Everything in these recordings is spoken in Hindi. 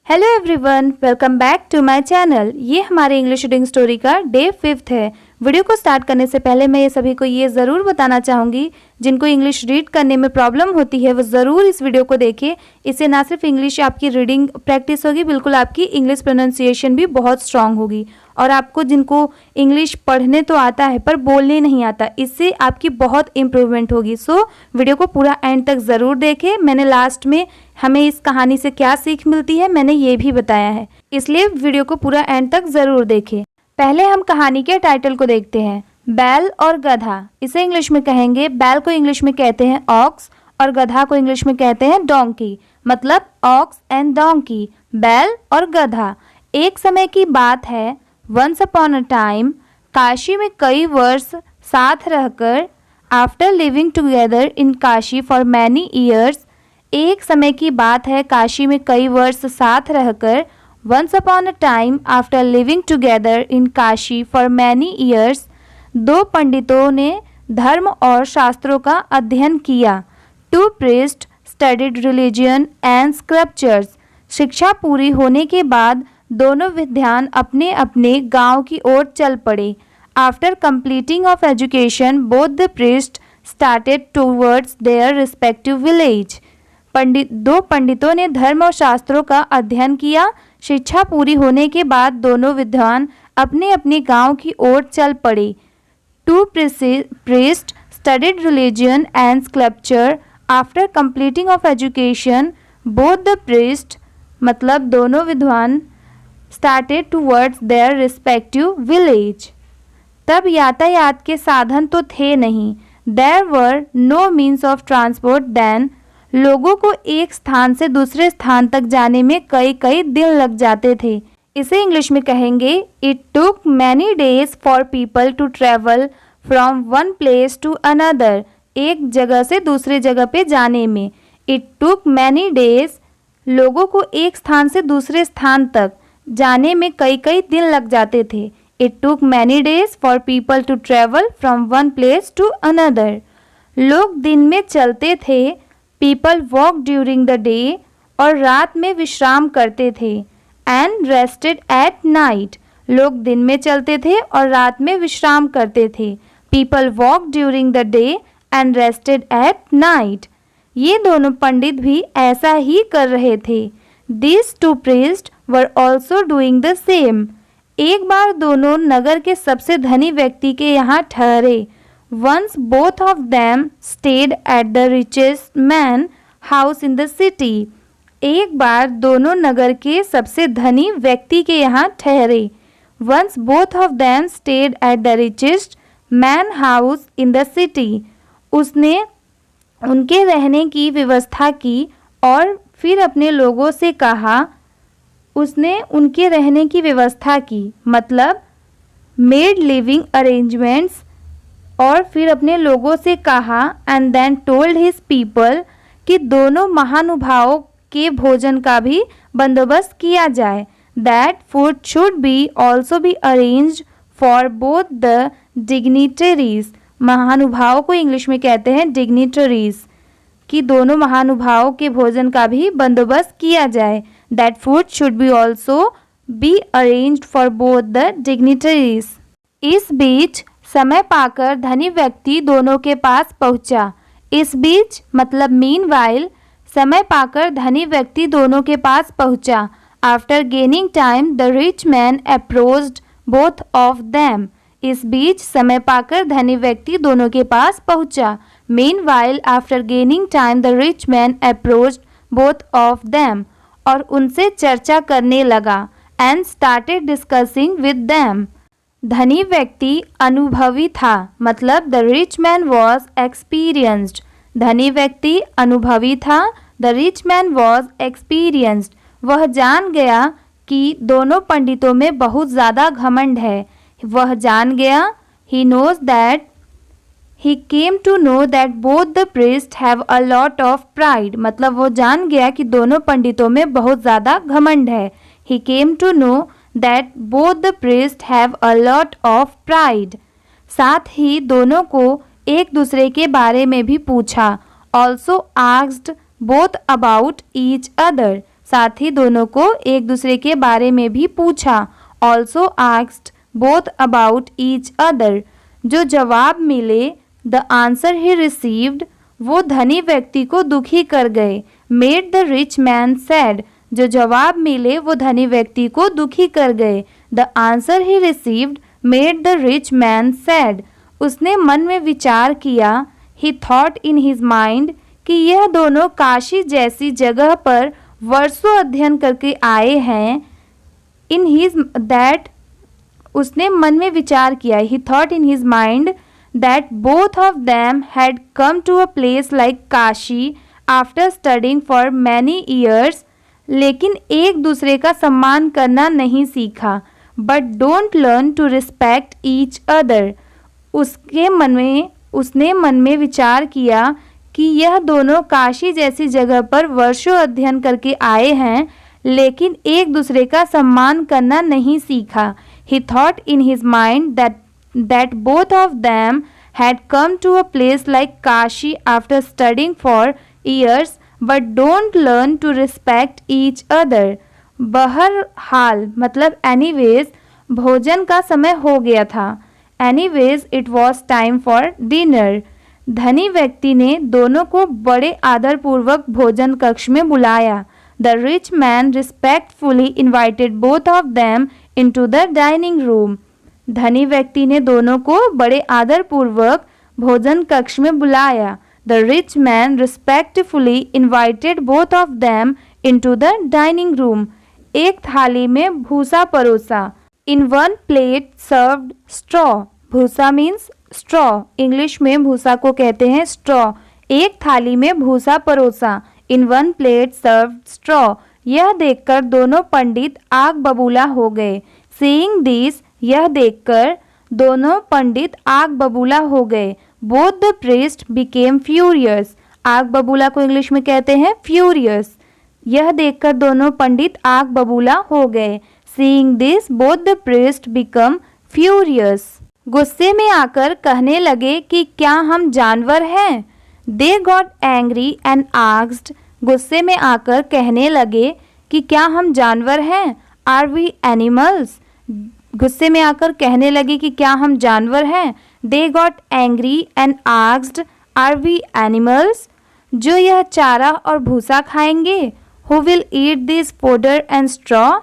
Hello everyone, welcome back to my channel. ये हमारे इंग्लिश रीडिंग स्टोरी का डे 5 है। वीडियो को स्टार्ट करने से पहले मैं ये सभी को ये ज़रूर बताना चाहूँगी, जिनको इंग्लिश रीड करने में प्रॉब्लम होती है वो ज़रूर इस वीडियो को देखें। इससे ना सिर्फ इंग्लिश आपकी रीडिंग प्रैक्टिस होगी, बिल्कुल आपकी इंग्लिश प्रोनाउंसिएशन भी बहुत स्ट्रांग होगी। और आपको जिनको इंग्लिश पढ़ने तो आता है पर बोलने नहीं आता, इससे आपकी बहुत इम्प्रूवमेंट होगी। सो वीडियो को पूरा एंड तक ज़रूर देखें। मैंने लास्ट में हमें इस कहानी से क्या सीख मिलती है मैंने ये भी बताया है, इसलिए वीडियो को पूरा एंड तक ज़रूर देखें। पहले हम कहानी के टाइटल को देखते हैं, बैल और गधा। इसे इंग्लिश में कहेंगे, बैल को इंग्लिश में कहते हैं ऑक्स और गधा को इंग्लिश में कहते हैं डोंकी। मतलब ऑक्स एंड डोंकी, बैल और गधा। एक समय की बात है, once upon a time, Kashi में कई वर्ष साथ रहकर, after living together in Kashi for many years. एक समय की बात है, काशी में कई वर्ष साथ रहकर, once upon a time after living together in Kashi for many years, दो पंडितों ने धर्म और शास्त्रों का अध्ययन किया। Two priest studied religion and scriptures. शिक्षा पूरी होने के बाद दोनों विद्वान अपने अपने गांव की ओर चल पड़े। After completing of education both the priest started towards their respective village. दो पंडितों ने धर्म और शास्त्रों का अध्ययन किया। शिक्षा पूरी होने के बाद दोनों विद्वान अपने अपने गांव की ओर चल पड़े। Two priest studied religion and scripture after completing of education both the priest, मतलब दोनों विद्वान, started towards their respective village. तब यातायात के साधन तो थे नहीं। There were no means of transport then. लोगों को एक स्थान से दूसरे स्थान तक जाने में कई कई दिन लग जाते थे। इसे इंग्लिश में कहेंगे, it took many days for people to travel from one place to another. एक जगह से दूसरे जगह पे जाने में, इट टुक मैनी डेज, लोगों को एक स्थान से दूसरे स्थान तक जाने में कई कई दिन लग जाते थे। It took many days for people to travel from one place to another. लोग दिन में चलते थे, people walk during the day, और रात में विश्राम करते थे। And rested at night. लोग दिन में चलते थे और रात में विश्राम करते थे। People walk during the day and rested at night. ये दोनों पंडित भी ऐसा ही कर रहे थे। This two priest were also doing the same. एक बार दोनों नगर के सबसे धनी व्यक्ति के यहाँ ठहरे। Once both of them stayed at the richest man house in the city. एक बार दोनों नगर के सबसे धनी व्यक्ति के यहाँ ठहरे। Once both of them stayed at the richest man house in the city. उसने उनके रहने की व्यवस्था की और फिर अपने लोगों से कहा, उसने उनके रहने की व्यवस्था की, मतलब मेड लिविंग अरेंजमेंट्स, और फिर अपने लोगों से कहा, and then told his people, कि दोनों महानुभावों के भोजन का भी बंदोबस्त किया जाए। That food should be also be arranged for both the dignitaries. महानुभावों को इंग्लिश में कहते हैं डिग्निटरीज, कि दोनों महानुभावों के भोजन का भी बंदोबस्त किया जाए। That food should be also be arranged for both the dignitaries. इस बीच समय पाकर धनी व्यक्ति दोनों के पास पहुंचा। इस बीच मतलब मीनवाइल, समय पाकर धनी व्यक्ति दोनों के पास पहुंचा। After gaining time the rich man approached both of them. इस बीच समय पाकर धनी व्यक्ति दोनों के पास पहुंचा। Meanwhile after gaining time the rich man approached both of them, और उनसे चर्चा करने लगा। And started discussing with them. धनी व्यक्ति अनुभवी था, मतलब the rich man was experienced. धनी व्यक्ति अनुभवी था, the rich man was experienced. वह जान गया कि दोनों पंडितों में बहुत ज़्यादा घमंड है। वह जान गया, he knows that, he came to know that both the priest have a lot of pride. मतलब वो जान गया कि दोनों पंडितों में बहुत ज़्यादा घमंड है। He came to know that both the priests have a lot of pride. साथ ही दोनों को एक दूसरे के बारे में भी पूछा। Also asked both about each other. साथ ही दोनों को एक दूसरे के बारे में भी पूछा। Also asked both about each other. जो जवाब मिले, द आंसर ही रिसीव्ड, वो धनी व्यक्ति को दुखी कर गए। Made the rich man sad. जो जवाब मिले वो धनी व्यक्ति को दुखी कर गए। The answer he received made the rich man sad. उसने मन में विचार किया, ही थॉट इन हिज माइंड, कि यह दोनों काशी जैसी जगह पर वर्षों अध्ययन करके आए हैं। इन हिज दैट, उसने मन में विचार किया, ही thought in his mind that both of them had come to a place like Kashi after studying for many years, लेकिन एक दूसरे का सम्मान करना नहीं सीखा। But don't learn to respect each other। उसने मन में विचार किया कि यह दोनों काशी जैसी जगह पर वर्षों अध्ययन करके आए हैं, लेकिन एक दूसरे का सम्मान करना नहीं सीखा। He thought in his mind that both of them had come to a place like Kashi after studying for years, but don't learn to respect each other। बहरहाल मतलब anyways, भोजन का समय हो गया था। Anyways, it was time for dinner। धनी व्यक्ति ने दोनों को बड़े आदरपूर्वक भोजन कक्ष में बुलाया। The rich man respectfully invited both of them into the dining room। धनी व्यक्ति ने दोनों को बड़े आदरपूर्वक भोजन कक्ष में बुलाया। The rich man respectfully invited both of them into the dining room। एक थाली में भूसा परोसा। In one plate served straw। भूसा means straw। इंग्लिश में भूसा को कहते हैं straw। एक थाली में भूसा परोसा। In one plate served straw। यह देखकर दोनों पंडित आग बबूला हो गए। Seeing this, यह देखकर दोनों पंडित आग बबूला हो गए। Both the priest became furious। आग बबूला को इंग्लिश में कहते हैं furious। यह देखकर दोनों पंडित आग बबूला हो गए। Seeing this, both the priest become furious। गुस्से में आकर कहने लगे कि क्या हम जानवर हैं? They got angry and asked। गुस्से में आकर कहने लगे कि क्या हम जानवर हैं? Are we animals? गुस्से में आकर कहने लगे कि क्या हम जानवर हैं। They got angry and asked, Are we animals? जो यह चारा और भूसा खाएंगे। Who will eat this fodder and straw?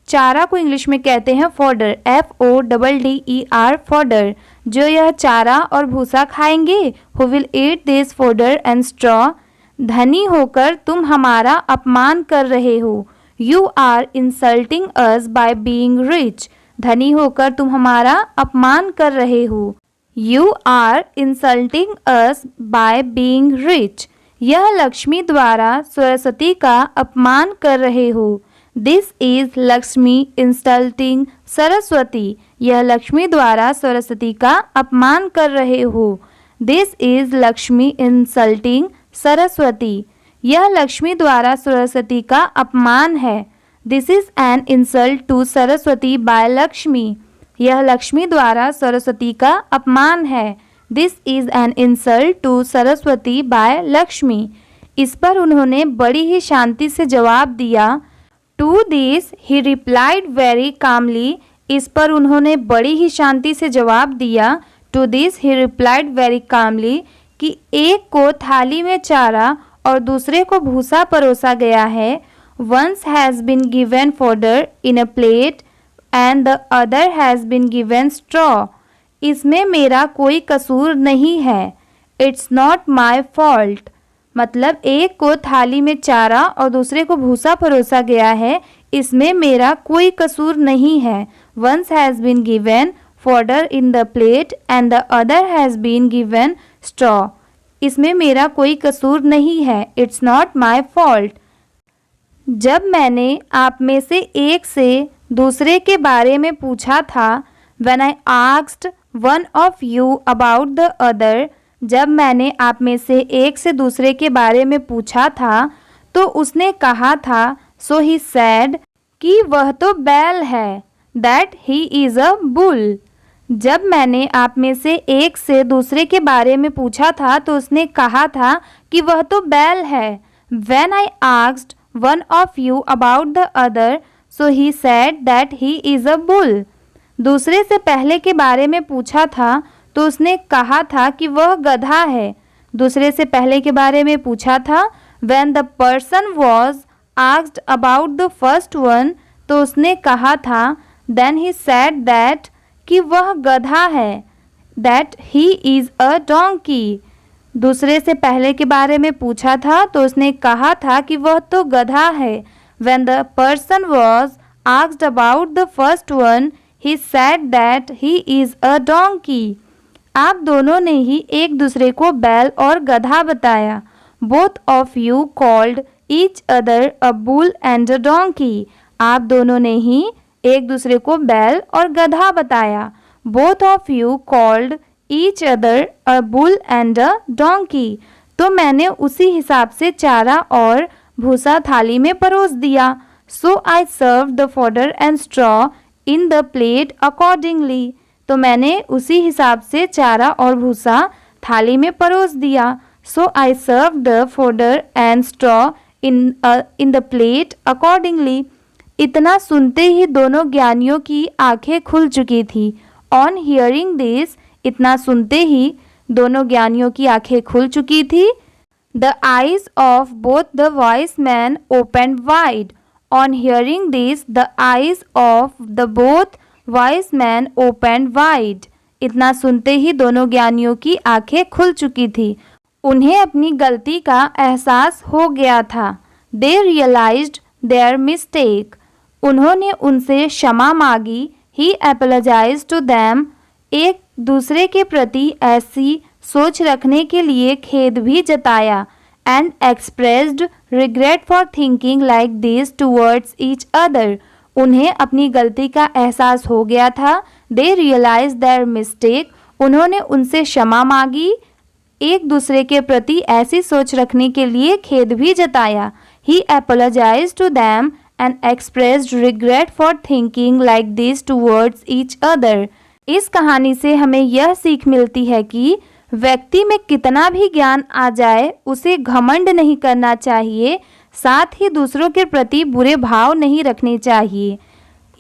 चारा को इंग्लिश में कहते हैं fodder, FODDER fodder। जो यह चारा और भूसा खाएंगे। Who will eat this fodder and straw? धनी होकर तुम हमारा अपमान कर रहे हो। You are insulting us by being rich। धनी होकर तुम हमारा अपमान कर रहे हो। You are insulting us by being rich। यह लक्ष्मी द्वारा सरस्वती का अपमान कर रहे हो। This is Lakshmi insulting Saraswati. यह लक्ष्मी द्वारा सरस्वती का अपमान कर रहे हो। This is Lakshmi insulting Saraswati. यह लक्ष्मी द्वारा सरस्वती का अपमान है। This is an insult to Saraswati by Lakshmi. यह लक्ष्मी द्वारा सरस्वती का अपमान है। This is an insult to Saraswati by Lakshmi. इस पर उन्होंने बड़ी ही शांति से जवाब दिया। To this he replied very calmly। इस पर उन्होंने बड़ी ही शांति से जवाब दिया। To this he replied very calmly कि एक को थाली में चारा और दूसरे को भूसा परोसा गया है। One has been given fodder in a plate and the other has been given straw। इसमें मेरा कोई कसूर नहीं है। It's not my fault। मतलब एक को थाली में चारा और दूसरे को भूसा परोसा गया है, इसमें मेरा कोई कसूर नहीं है। One has been given fodder in the plate and the other has been given straw। इसमें मेरा कोई कसूर नहीं है। It's not my fault। जब मैंने आप में से एक से दूसरे के बारे में पूछा था, When I asked one of you about the other, जब मैंने आप में से एक से दूसरे के बारे में पूछा था, तो उसने कहा था, So he said, कि वह तो बैल है, That he is a bull। जब मैंने आप में से एक से दूसरे के बारे में पूछा था, तो उसने कहा था कि वह तो बैल है। When I asked one of you about the other, so he said that he is a bull. दूसरे से पहले के बारे में पूछा था तो उसने कहा था कि वह गधा है. दूसरे से पहले के बारे में पूछा था. When the person was asked about the first one, तो उसने कहा था then he said that कि वह गधा है. That he is a donkey. दूसरे से पहले के बारे में पूछा था तो उसने कहा था कि वह तो गधा है. When the person was asked about the first one, he said that he is a donkey. आप दोनों ने ही एक दूसरे को बैल और गधा बताया. Both of you called each other a bull and a donkey. आप दोनों ने ही एक दूसरे को बैल और गधा बताया. Both of you called each other a bull and a donkey. तो मैंने उसी हिसाब से चारा और भूसा थाली में परोस दिया. So I served the fodder and straw in the plate accordingly. तो मैंने उसी हिसाब से चारा और भूसा थाली में परोस दिया. So I served the fodder and straw in the plate accordingly. इतना सुनते ही दोनों ज्ञानियों की आंखें खुल चुकी थी. On hearing this, इतना सुनते ही दोनों ज्ञानियों की आंखें खुल चुकी थी. The eyes of both the wise men opened wide. On hearing this, the eyes of the both wise men opened wide. इतना सुनते ही दोनों ज्ञानियों की आंखें खुल चुकी थी. उन्हें अपनी गलती का एहसास हो गया था. They realized their mistake. उन्होंने उनसे क्षमा मांगी. He apologized to them. एक दूसरे के प्रति ऐसी सोच रखने के लिए खेद भी जताया. And expressed regret for thinking like this towards each other. उन्हें अपनी गलती का एहसास हो गया था. They realized their mistake. उन्होंने उनसे क्षमा मांगी. एक दूसरे के प्रति ऐसी सोच रखने के लिए खेद भी जताया. He apologized to them and expressed regret for thinking like this towards each other. इस कहानी से हमें यह सीख मिलती है कि व्यक्ति में कितना भी ज्ञान आ जाए उसे घमंड नहीं करना चाहिए. साथ ही दूसरों के प्रति बुरे भाव नहीं रखने चाहिए.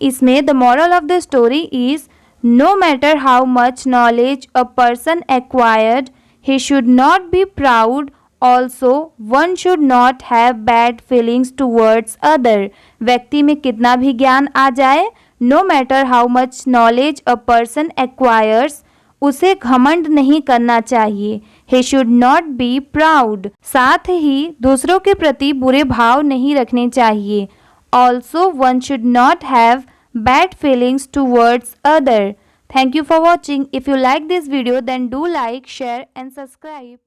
इसमें the moral of the story is no matter how much knowledge a person acquired, he should not be proud. Also, one should not have bad feelings towards other. व्यक्ति में कितना भी ज्ञान आ जाए, no matter how much knowledge a person acquires, उसे घमंड नहीं करना चाहिए. He should not be proud. साथ ही दूसरों के प्रति बुरे भाव नहीं रखने चाहिए. Also, one should not have bad feelings towards other. Thank you for watching. If you like this video, then do like, share and subscribe.